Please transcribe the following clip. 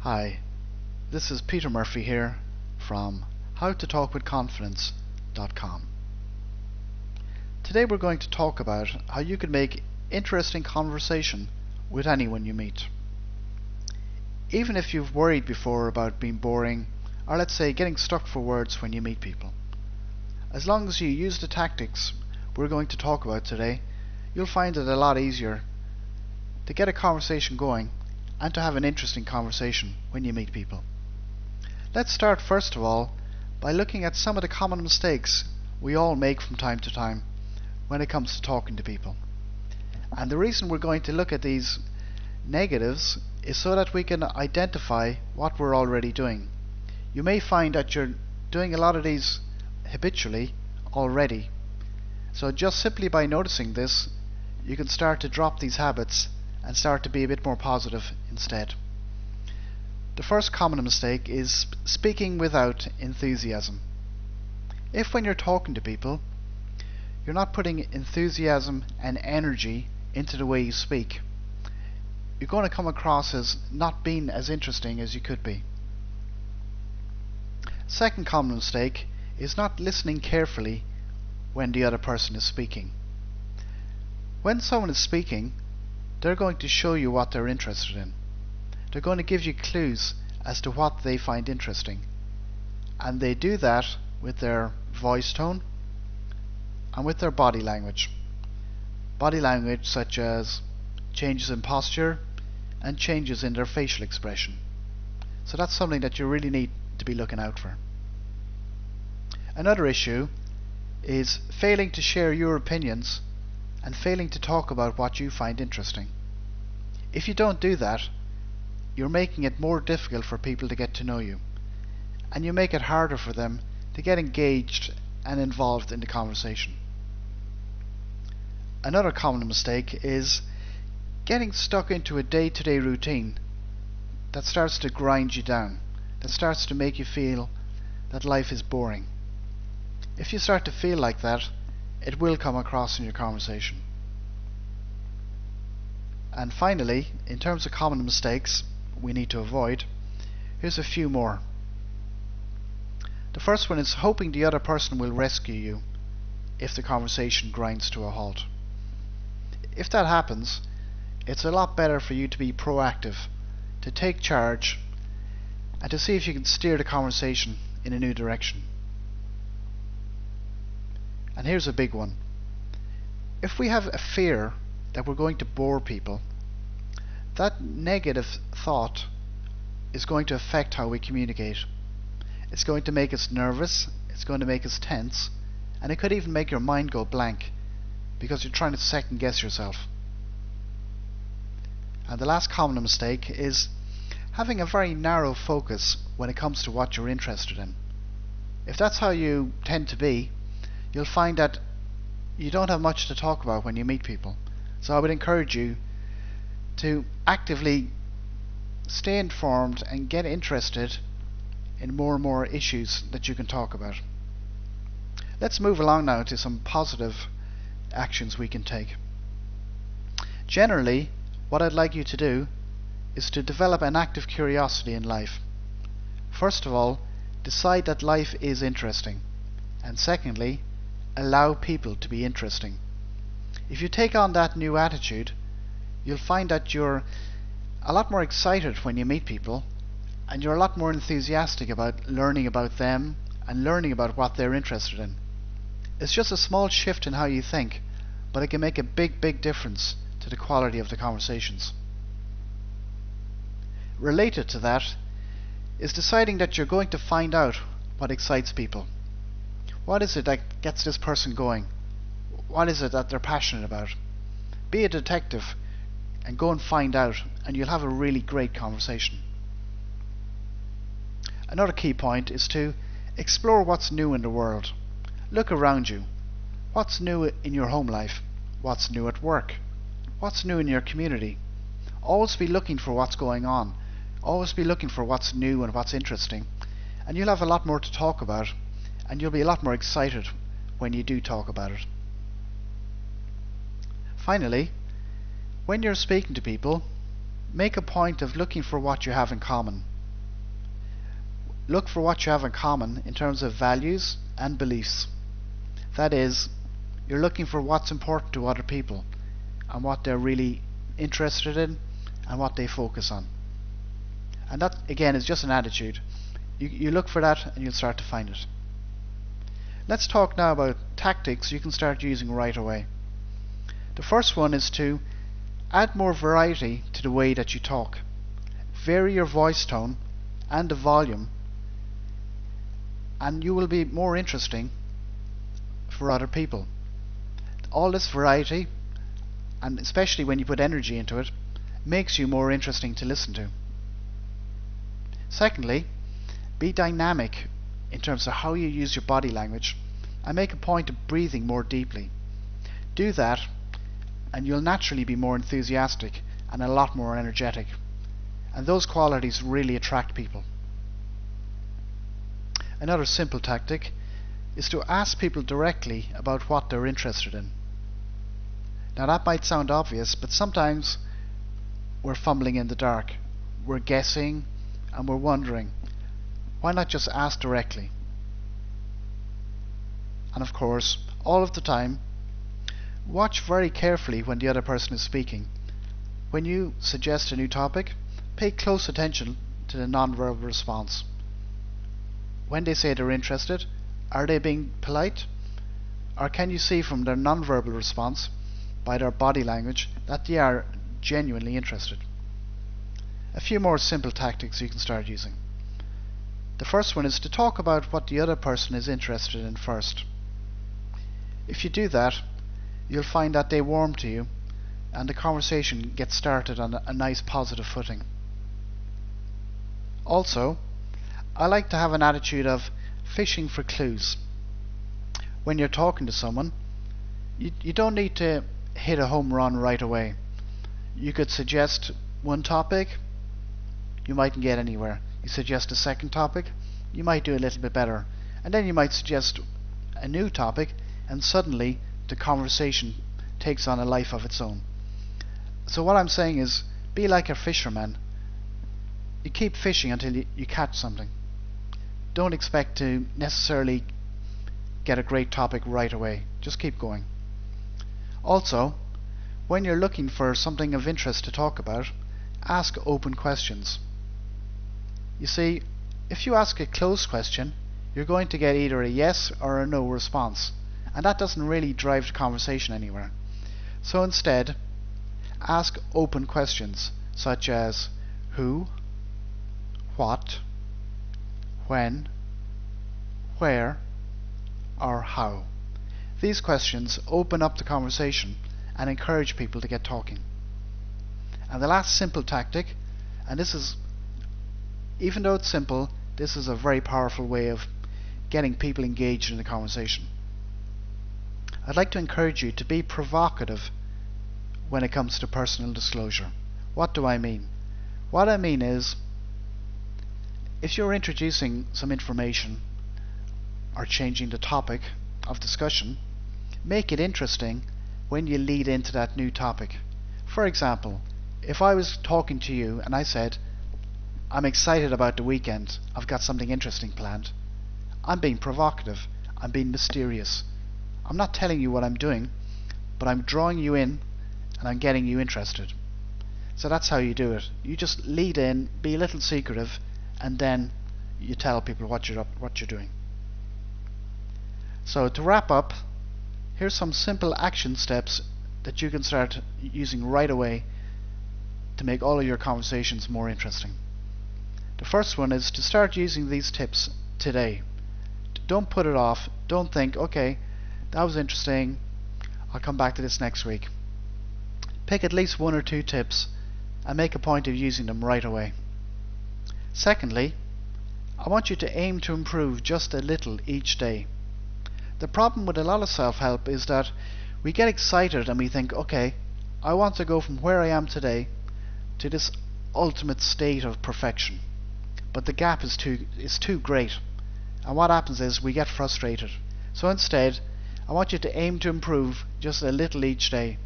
Hi, this is Peter Murphy here from howtotalkwithconfidence.com. Today we're going to talk about how you can make interesting conversation with anyone you meet. Even if you've worried before about being boring, or let's say getting stuck for words when you meet people, as long as you use the tactics we're going to talk about today, you'll find it a lot easier to get a conversation going and to have an interesting conversation when you meet people. Let's start first of all by looking at some of the common mistakes we all make from time to time when it comes to talking to people. And the reason we're going to look at these negatives is so that we can identify what we're already doing. You may find that you're doing a lot of these habitually already. So just simply by noticing this, you can start to drop these habits and start to be a bit more positive instead. The first common mistake is speaking without enthusiasm. If when you're talking to people, you're not putting enthusiasm and energy into the way you speak, you're going to come across as not being as interesting as you could be. Second common mistake is not listening carefully when the other person is speaking. When someone is speaking, they're going to show you what they're interested in. They're going to give you clues as to what they find interesting. And they do that with their voice tone and with their body language. Body language such as changes in posture and changes in their facial expression. So that's something that you really need to be looking out for. Another issue is failing to share your opinions and failing to talk about what you find interesting. If you don't do that, you're making it more difficult for people to get to know you, and you make it harder for them to get engaged and involved in the conversation. Another common mistake is getting stuck into a day-to-day routine that starts to grind you down, that starts to make you feel that life is boring. If you start to feel like that, it will come across in your conversation. And finally, in terms of common mistakes we need to avoid, here's a few more. The first one is hoping the other person will rescue you if the conversation grinds to a halt. If that happens, it's a lot better for you to be proactive, to take charge, and to see if you can steer the conversation in a new direction. And here's a big one. If we have a fear that we're going to bore people, that negative thought is going to affect how we communicate. It's going to make us nervous, it's going to make us tense, and it could even make your mind go blank because you're trying to second guess yourself. And the last common mistake is having a very narrow focus when it comes to what you're interested in. If that's how you tend to be, you'll find that you don't have much to talk about when you meet people. So I would encourage you to actively stay informed and get interested in more and more issues that you can talk about. Let's move along now to some positive actions we can take. Generally, what I'd like you to do is to develop an active curiosity in life. First of all, decide that life is interesting. And secondly, allow people to be interesting. If you take on that new attitude, you'll find that you're a lot more excited when you meet people, and you're a lot more enthusiastic about learning about them and learning about what they're interested in. It's just a small shift in how you think, but it can make a big difference to the quality of the conversations. Related to that is deciding that you're going to find out what excites people. What is it that gets this person going? What is it that they're passionate about? Be a detective and go and find out, and you'll have a really great conversation. Another key point is to explore what's new in the world. Look around you. What's new in your home life? What's new at work? What's new in your community? Always be looking for what's going on. Always be looking for what's new and what's interesting. And you'll have a lot more to talk about, and you'll be a lot more excited when you do talk about it. Finally, when you're speaking to people, make a point of looking for what you have in common. look for what you have in common in terms of values and beliefs. That is, you're looking for what's important to other people and what they're really interested in and what they focus on. And that, again, is just an attitude. You look for that and you'll start to find it. Let's talk now about tactics you can start using right away. The first one is to add more variety to the way that you talk. Vary your voice tone and the volume, and you will be more interesting for other people. All this variety, and especially when you put energy into it, makes you more interesting to listen to. Secondly, be dynamic in terms of how you use your body language and make a point of breathing more deeply. Do that and you'll naturally be more enthusiastic and a lot more energetic. And those qualities really attract people. Another simple tactic is to ask people directly about what they're interested in. Now that might sound obvious, but sometimes we're fumbling in the dark. We're guessing and we're wondering. Why not just ask directly? And of course, all of the time, watch very carefully when the other person is speaking. When you suggest a new topic, pay close attention to the non-verbal response. When they say they're interested, are they being polite? Or can you see from their non-verbal response, by their body language, that they are genuinely interested? A few more simple tactics you can start using. The first one is to talk about what the other person is interested in first. If you do that, you'll find that they warm to you and the conversation gets started on a nice positive footing. Also, I like to have an attitude of fishing for clues. When you're talking to someone, you don't need to hit a home run right away. You could suggest one topic, you mightn't get anywhere. You suggest a second topic, you might do a little bit better. And then you might suggest a new topic, and suddenly the conversation takes on a life of its own. So what I'm saying is, be like a fisherman. You keep fishing until you catch something. Don't expect to necessarily get a great topic right away. Just keep going. Also, when you're looking for something of interest to talk about, ask open questions. You see, if you ask a closed question, you're going to get either a yes or a no response, and that doesn't really drive the conversation anywhere. So instead, ask open questions such as who, what, when, where, or how. These questions open up the conversation and encourage people to get talking. And the last simple tactic, and this is, even though it's simple, this is a very powerful way of getting people engaged in the conversation. I'd like to encourage you to be provocative when it comes to personal disclosure. What do I mean? What I mean is, if you're introducing some information or changing the topic of discussion, make it interesting when you lead into that new topic. For example, if I was talking to you and I said, I'm excited about the weekend, I've got something interesting planned, I'm being provocative, I'm being mysterious. I'm not telling you what I'm doing, but I'm drawing you in and I'm getting you interested. So that's how you do it. You just lead in, be a little secretive, and then you tell people what you're doing. So to wrap up, here's some simple action steps that you can start using right away to make all of your conversations more interesting. The first one is to start using these tips today. Don't put it off. Don't think, okay, that was interesting, I'll come back to this next week. Pick at least one or two tips and make a point of using them right away. Secondly, I want you to aim to improve just a little each day. The problem with a lot of self-help is that we get excited and we think, okay, I want to go from where I am today to this ultimate state of perfection. But the gap is too great. And what happens is we get frustrated. So instead, I want you to aim to improve just a little each day.